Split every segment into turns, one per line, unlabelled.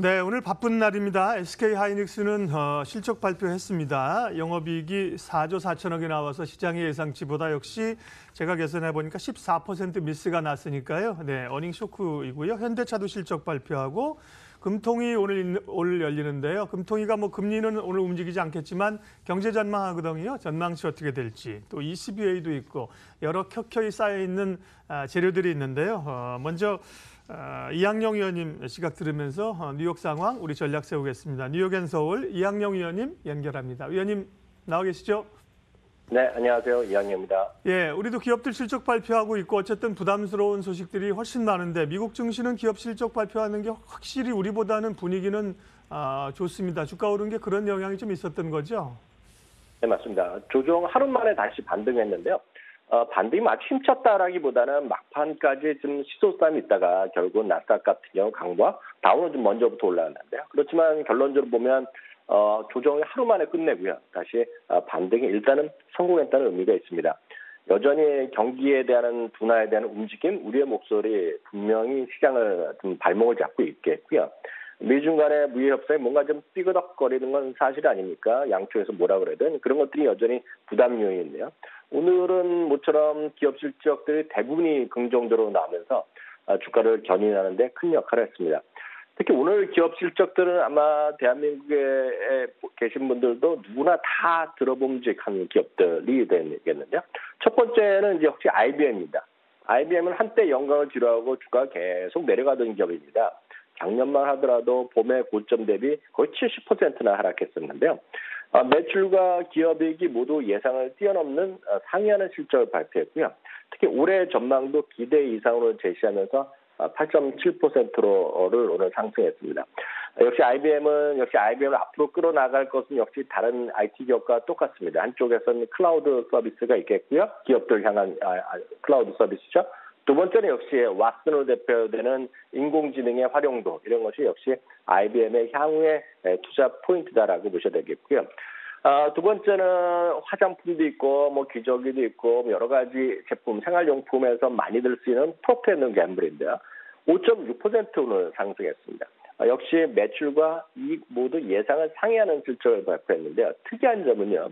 네, 오늘 바쁜 날입니다. SK하이닉스는 실적 발표했습니다. 영업이익이 4조 4천억이 나와서 시장의 예상치보다 역시 제가 계산해 보니까 14% 미스가 났으니까요. 네, 어닝 쇼크이고요. 현대차도 실적 발표하고 금통위 오늘 열리는데요. 금통위가 금리는 오늘 움직이지 않겠지만 경제 전망하거든요. 전망치 어떻게 될지. 또 ECBA도 있고 여러 켜켜이 쌓여 있는 재료들이 있는데요. 먼저 이학영 의원님 시각 들으면서 뉴욕 상황 우리 전략 세우겠습니다. 뉴욕 앤 서울 이학영 의원님 연결합니다. 의원님 나와 계시죠?
네, 안녕하세요. 이학영입니다.
예, 우리도 기업들 실적 발표하고 있고 어쨌든 부담스러운 소식들이 훨씬 많은데 미국 증시는 기업 실적 발표하는 게 확실히 우리보다는 분위기는 좋습니다. 주가 오른 게 그런 영향이 좀 있었던 거죠?
네, 맞습니다. 조정 하루 만에 다시 반등했는데요. 반등이 아주 힘쳤다라기보다는 막판까지 좀 시소싸움이 있다가 결국 나스닥 같은 경우 강보와 다우는 좀 먼저부터 올라왔는데요. 그렇지만 결론적으로 보면 조정이 하루 만에 끝내고요. 다시 반등이 일단은 성공했다는 의미가 있습니다. 여전히 경기에 대한 둔화에 대한 움직임, 우리의 목소리 분명히 시장을 좀 발목을 잡고 있겠고요. 미중 간의 무역 협상이 뭔가 좀 삐그덕거리는 건 사실 아닙니까? 양쪽에서 뭐라 그래든 그런 것들이 여전히 부담 요인인데요. 오늘은 모처럼 기업 실적들이 대부분이 긍정적으로 나오면서 주가를 견인하는 데 큰 역할을 했습니다. 특히 오늘 기업 실적들은 아마 대한민국에 계신 분들도 누구나 다 들어봄직한 기업들이 되겠는데요. 첫 번째는 이제 역시 IBM입니다. IBM은 한때 영광을 뒤로하고 주가가 계속 내려가던 기업입니다. 작년만 하더라도 봄의 고점 대비 거의 70%나 하락했었는데요. 매출과 기업이익이 모두 예상을 뛰어넘는 상회하는 실적을 발표했고요. 특히 올해 전망도 기대 이상으로 제시하면서 8.7%를 오늘 상승했습니다. 역시 IBM을 앞으로 끌어나갈 것은 역시 다른 IT 기업과 똑같습니다. 한쪽에서는 클라우드 서비스가 있겠고요. 기업들 향한 클라우드 서비스죠. 두 번째는 역시 왓슨으로 대표되는 인공지능의 활용도 이런 것이 역시 IBM의 향후의 투자 포인트다라고 보셔야 되겠고요. 두 번째는 화장품도 있고 기저귀도 있고 여러 가지 제품 생활용품에서 많이들 쓰이는 프로페너 갬블인데요. 5.6% 오늘 상승했습니다. 역시 매출과 이익 모두 예상을 상회하는 실적을 발표했는데요. 특이한 점은요.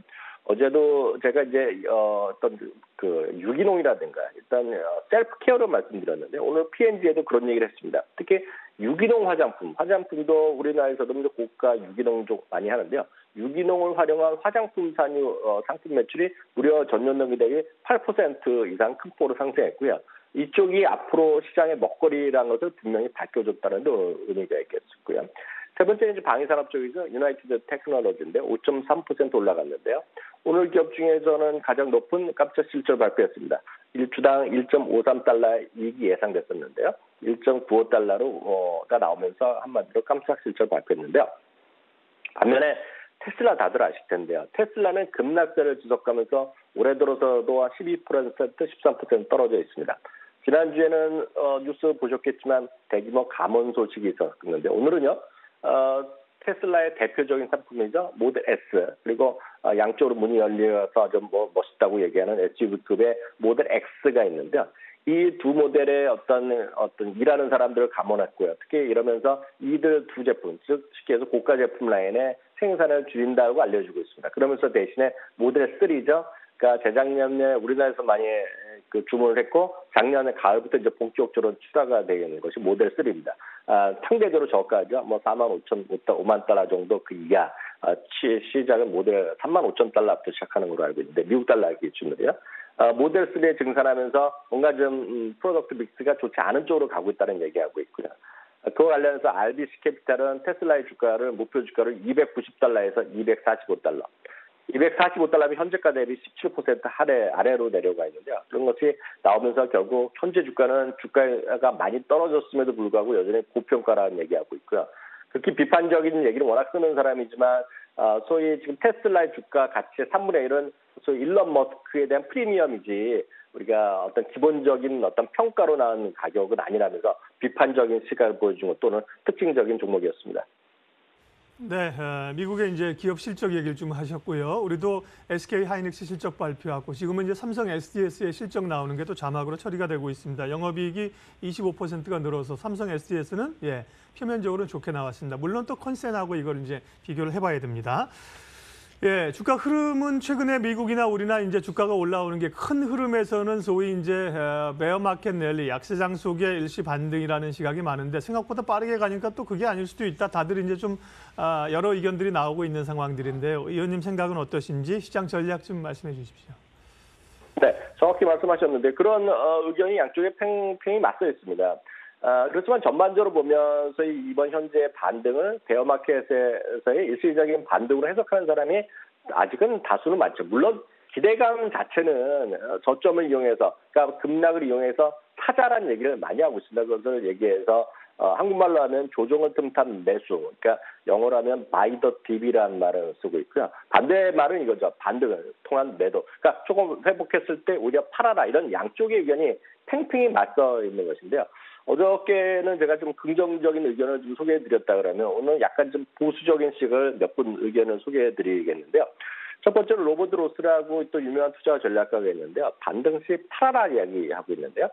어제도 제가 이제 어떤 유기농이라든가 일단 셀프 케어로 말씀드렸는데 오늘 P&G에도 그런 얘기를 했습니다. 특히 유기농 화장품도 우리나라에서도 고가 유기농 쪽 많이 하는데요. 유기농을 활용한 화장품 산유 상품 매출이 무려 전년도에 대비 8% 이상 큰 폭으로 상승했고요. 이쪽이 앞으로 시장의 먹거리라는 것을 분명히 밝혀줬다는 데 의미가 있겠고요. 세 번째는 이제 방위산업 쪽이죠. 유나이티드 테크놀로지인데 5.3% 올라갔는데요. 오늘 기업 중에서는 가장 높은 깜짝 실적을 발표했습니다. 1주당 1.53달러 이익이 예상됐었는데요. 1.95달러가 나오면서 한마디로 깜짝 실적을 발표했는데요. 반면에 테슬라 다들 아실 텐데요. 테슬라는 급락세를 지속하면서 올해 들어서도 12%, 13% 떨어져 있습니다. 지난주에는 뉴스 보셨겠지만 대규모 감원 소식이 있었는데 오늘은요. 테슬라의 대표적인 상품이죠. 모델 S 그리고 양쪽으로 문이 열려서 좀 멋있다고 얘기하는 SUV급의 모델 X가 있는데요. 이 두 모델의 어떤 일하는 사람들을 감원했고요. 특히 이러면서 이들 두 제품, 즉 쉽게 해서 고가 제품 라인의 생산을 줄인다고 알려주고 있습니다. 그러면서 대신에 모델 3죠. 그러니까 재작년에 우리나라에서 많이 주문을 했고 작년에 가을부터 이제 본격적으로 추가가 되는 것이 모델 3입니다. 상대적으로 저가죠. 45,000, 5만 달러 정도 그 이하 시작은 모델 35,000달러부터 시작하는 걸로 알고 있는데 미국 달러 기준으로요. 모델 3에 증산하면서 뭔가 좀 프로덕트 믹스가 좋지 않은 쪽으로 가고 있다는 얘기하고 있고요. 그와 관련해서 RBC 캐피탈은 테슬라의 주가를 목표 주가를 290달러에서 245달러. 245달러면 현재가 대비 17% 아래로 내려가 있는데요. 그런 것이 나오면서 결국 현재 주가가 많이 떨어졌음에도 불구하고 여전히 고평가라는 얘기하고 있고요. 그렇게 비판적인 얘기를 워낙 쓰는 사람이지만 소위 지금 테슬라의 주가 가치의 3분의 1은 소위 일론 머스크에 대한 프리미엄이지 우리가 어떤 기본적인 어떤 평가로 나온 가격은 아니라면서 비판적인 시각을 보여준 것 또는 특징적인 종목이었습니다.
네, 미국의 이제 기업 실적 얘기를 좀 하셨고요. 우리도 SK 하이닉스 실적 발표하고 지금은 이제 삼성 SDS의 실적 나오는 게 또 자막으로 처리가 되고 있습니다. 영업이익이 25%가 늘어서 삼성 SDS는 표면적으로 좋게 나왔습니다. 물론 또 컨센하고 이걸 이제 비교를 해봐야 됩니다. 예, 주가 흐름은 최근에 미국이나 우리나 이제 주가가 올라오는 게 큰 흐름에서는 소위 이제 베어 마켓 랠리, 약세장 속의 일시 반등이라는 시각이 많은데 생각보다 빠르게 가니까 또 그게 아닐 수도 있다. 다들 이제 좀 여러 의견들이 나오고 있는 상황들인데요. 의원님 생각은 어떠신지 시장 전략 좀 말씀해 주십시오.
네, 정확히 말씀하셨는데 그런 의견이 양쪽에 팽팽히 맞서 있습니다. 그렇지만 전반적으로 보면서 이번 현재 반등을 베어마켓에서의 일시적인 반등으로 해석하는 사람이 아직은 다수는 많죠. 물론 기대감 자체는 저점을 이용해서, 그러니까 급락을 이용해서 타자라는 얘기를 많이 하고 있습니다. 그것을 얘기해서 한국말로 하면 조정을 틈탄 매수, 그러니까 영어로 하면 buy the dip이라는 말을 쓰고 있고요. 반대 말은 이거죠. 반등을 통한 매도. 그러니까 조금 회복했을 때 오히려 팔아라, 이런 양쪽의 의견이 팽팽히 맞서 있는 것인데요. 어저께는 제가 좀 긍정적인 의견을 좀 소개해드렸다 그러면 오늘 약간 좀 보수적인 식을 몇 분 의견을 소개해드리겠는데요. 첫 번째로 로버트 로스라고 또 유명한 투자 전략가가 있는데요. 반등 시 팔아라 이야기하고 있는데요.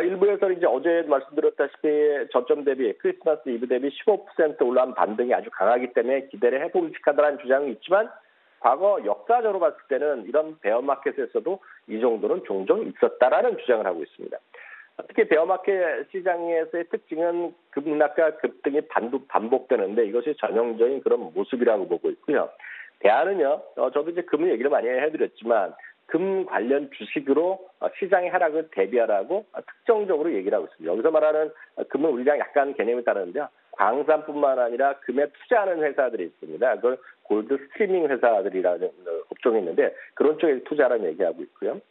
일부에서 이제 어제 말씀드렸다시피 저점 대비 크리스마스 이브 대비 15% 올라온 반등이 아주 강하기 때문에 기대를 해봄직하다는 주장이 있지만 과거 역사적으로 봤을 때는 이런 베어마켓에서도 이 정도는 종종 있었다라는 주장을 하고 있습니다. 특히 베어마켓 시장에서의 특징은 급락과 급등이 반복되는데 이것이 전형적인 그런 모습이라고 보고 있고요. 대안은요, 저도 이제 금 얘기를 많이 해드렸지만 금 관련 주식으로 시장의 하락을 대비하라고 특정적으로 얘기를 하고 있습니다. 여기서 말하는 금은 우리랑 약간 개념이 다른데요. 광산뿐만 아니라 금에 투자하는 회사들이 있습니다. 그걸 골드 스트리밍 회사들이라는 업종이 있는데 그런 쪽에 투자라는 얘기하고 있고요.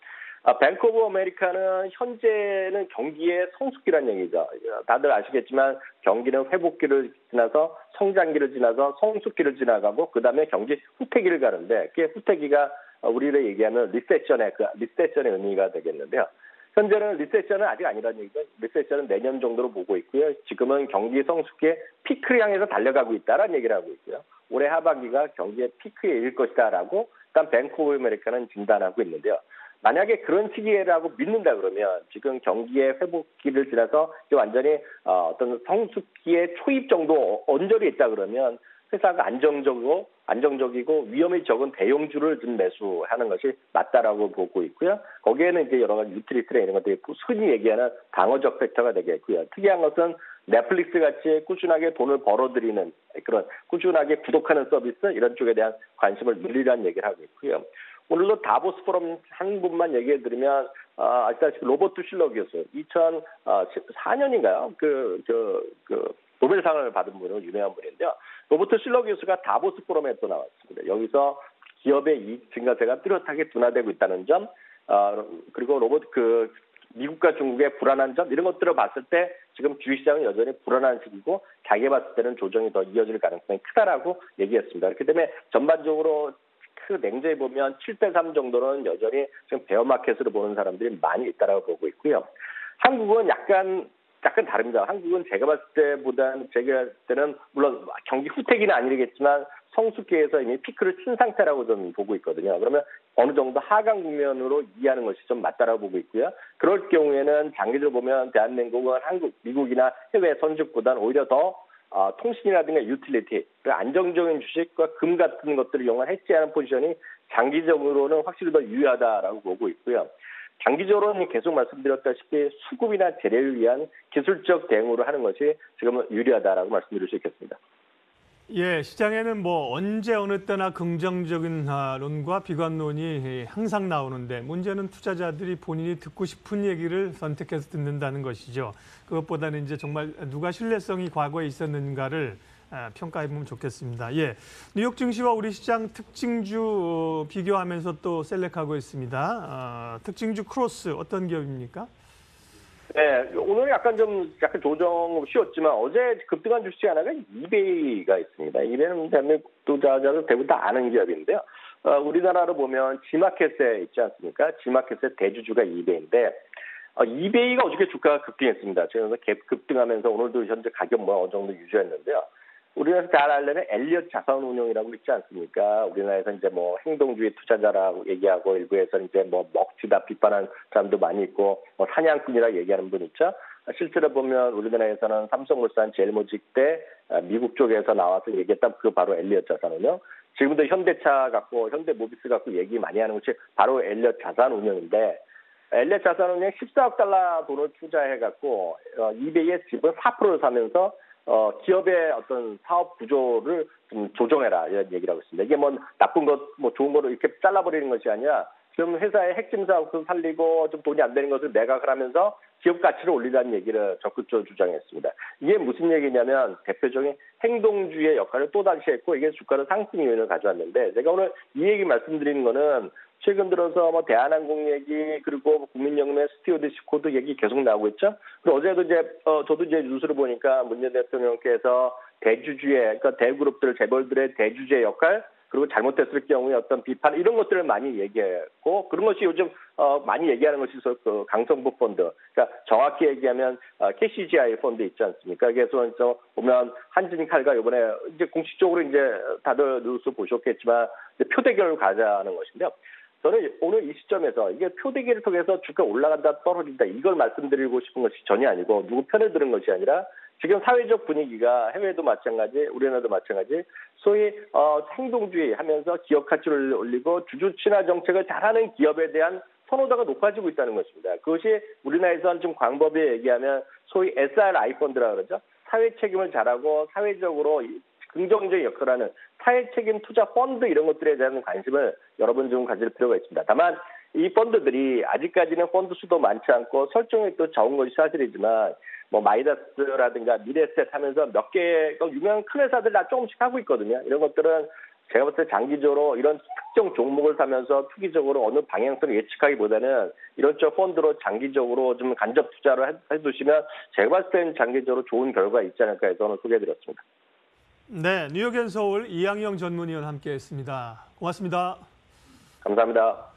뱅크 오브 아메리카는 현재는 경기의 성숙기란 얘기죠. 다들 아시겠지만 경기는 회복기를 지나서 성장기를 지나서 성숙기를 지나가고 그다음에 경기 후퇴기를 가는데 그게 후퇴기가 우리를 얘기하는 리세션의 의미가 되겠는데요. 현재는 리세션은 아직 아니라는 얘기죠. 리세션은 내년 정도로 보고 있고요. 지금은 경기 성숙기의 피크를 향해서 달려가고 있다라는 얘기를 하고 있고요. 올해 하반기가 경기의 피크에 이를 것이다라고 일단 뱅크 오브 아메리카는 진단하고 있는데요. 만약에 그런 시기라고 믿는다 그러면 지금 경기의 회복기를 지나서 완전히 어떤 성숙기의 초입 정도 언저리에 있다 그러면 회사가 안정적이고 위험이 적은 대형주를 좀 매수하는 것이 맞다라고 보고 있고요. 거기에는 이제 여러 가지 유틸리티나 이런 것들이 흔히 얘기하는 방어적 팩터가 되겠고요. 특이한 것은 넷플릭스 같이 꾸준하게 돈을 벌어들이는 그런 꾸준하게 구독하는 서비스 이런 쪽에 대한 관심을 늘리라는 얘기를 하고 있고요. 오늘도 다보스 포럼 한 분만 얘기해드리면 아시다시피 로버트 슐러 교수 2014년인가요? 그 노벨상을 받은 분은 유명한 분인데요. 로버트 슐러 교수가 다보스 포럼에 또 나왔습니다. 여기서 기업의 이익 증가세가 뚜렷하게 둔화되고 있다는 점, 그리고 미국과 중국의 불안한 점 이런 것들을 봤을 때 지금 주식시장은 여전히 불안한 시기고 자기가 봤을 때는 조정이 더 이어질 가능성이 크다라고 얘기했습니다. 그렇기 때문에 전반적으로 냉정히 보면 7대3 정도는 여전히 지금 베어마켓으로 보는 사람들이 많이 있다라고 보고 있고요. 한국은 약간 다릅니다. 한국은 제가 봤을 때는 물론 경기 후퇴기는 아니겠지만 성숙기에서 이미 피크를 친 상태라고 좀 보고 있거든요. 그러면 어느 정도 하강 국면으로 이해하는 것이 좀 맞다라고 보고 있고요. 그럴 경우에는 장기적으로 보면 대한민국은 미국이나 해외 선주보다는 오히려 더 통신이라든가 유틸리티, 안정적인 주식과 금 같은 것들을 이용한 해지하는 포지션이 장기적으로는 확실히 더 유리하다라고 보고 있고요. 장기적으로는 계속 말씀드렸다시피 수급이나 재래를 위한 기술적 대응으로 하는 것이 지금은 유리하다라고 말씀드릴 수 있겠습니다.
예, 시장에는 뭐 언제 어느 때나 긍정적인 론과 비관론이 항상 나오는데 문제는 투자자들이 본인이 듣고 싶은 얘기를 선택해서 듣는다는 것이죠. 그것보다는 이제 정말 누가 신뢰성이 과거에 있었는가를 평가해보면 좋겠습니다. 예, 뉴욕 증시와 우리 시장 특징주 비교하면서 또 셀렉하고 있습니다. 특징주 크로스 어떤 기업입니까?
네, 오늘 약간 조정 쉬웠지만 어제 급등한 주식 하나가 이베이가 있습니다. 이베이는 대한민국 투자자들 대부분 다 아는 기업인데요. 우리나라로 보면 지마켓에 있지 않습니까? 지마켓의 대주주가 이베이인데 이베이가 어저께 주가가 급등했습니다. 그래서 급등하면서 오늘도 현재 가격 어느 정도 유지했는데요. 우리나라에서 잘 알려는 엘리엇 자산운용이라고 있지 않습니까? 우리나라에서 이제 뭐 행동주의 투자자라고 얘기하고 일부에서 이제 뭐 먹튀다 비판하는 사람도 많이 있고 뭐 사냥꾼이라 얘기하는 분 있죠. 실제로 보면 우리나라에서는 삼성물산, 제일모직 때 미국 쪽에서 나와서 얘기했던 그 바로 엘리엇 자산운용. 지금도 현대차 갖고 현대모비스 갖고 얘기 많이 하는 것이 바로 엘리엇 자산운용인데 엘리엇 자산운용 14억 달러 돈을 투자해갖고 이베이의 지분 4%를 사면서 기업의 어떤 사업 구조를 좀 조정해라 이런 얘기를 하고 있습니다. 이게 뭐 나쁜 것, 뭐 좋은 거로 이렇게 잘라버리는 것이 아니라 지금 회사의 핵심 사업을 살리고 좀 돈이 안 되는 것을 매각을 하면서 기업 가치를 올리라는 얘기를 적극적으로 주장했습니다. 이게 무슨 얘기냐면 대표적인 행동주의의 역할을 또다시 했고 이게 주가의 상승 요인을 가져왔는데 제가 오늘 이 얘기 말씀드리는 거는 최근 들어서 뭐 대한항공 얘기 그리고 국민연금의 스튜어디십 코드 얘기 계속 나오고 있죠. 그리고 어제도 이제 저도 이제 뉴스를 보니까 문재인 대통령께서 대주주의 그러니까 대그룹들 재벌들의 대주주의 역할 그리고 잘못했을 경우에 어떤 비판 이런 것들을 많이 얘기했고 그런 것이 요즘 많이 얘기하는 것이 그 강성부 펀드 그러니까 정확히 얘기하면 KCGI 펀드 있지 않습니까? 그래서 보면 한진칼과 이번에 이제 공식적으로 이제 다들 뉴스 보셨겠지만 표 대결을 가자는 것인데요. 저는 오늘 이 시점에서 이게 표대기를 통해서 주가 올라간다 떨어진다 이걸 말씀드리고 싶은 것이 전혀 아니고 누구 편을 들은 것이 아니라 지금 사회적 분위기가 해외도 마찬가지 우리나라도 마찬가지 소위 행동주의 하면서 기업 가치를 올리고 주주 친화 정책을 잘하는 기업에 대한 선호도가 높아지고 있다는 것입니다. 그것이 우리나라에서는 좀 광범위에 얘기하면 소위 SRI 펀드라고 그러죠. 사회 책임을 잘하고 사회적으로 긍정적인 역할을 하는 사회 책임 투자 펀드 이런 것들에 대한 관심을 여러분 좀 가질 필요가 있습니다. 다만 이 펀드들이 아직까지는 펀드 수도 많지 않고 설정이 또 적은 것이 사실이지만 뭐 마이다스라든가 미래셋 하면서 몇 개의 유명한 큰 회사들 다 조금씩 하고 있거든요. 이런 것들은 제가 봤을 때 장기적으로 이런 특정 종목을 사면서 투기적으로 어느 방향성을 예측하기보다는 이런 쪽 펀드로 장기적으로 좀 간접 투자를 해두시면 제가 봤을 때는 장기적으로 좋은 결과가 있지 않을까 해서 오늘 소개해드렸습니다.
네, 뉴욕앤서울 이양영 전문위원 함께했습니다. 고맙습니다.
감사합니다.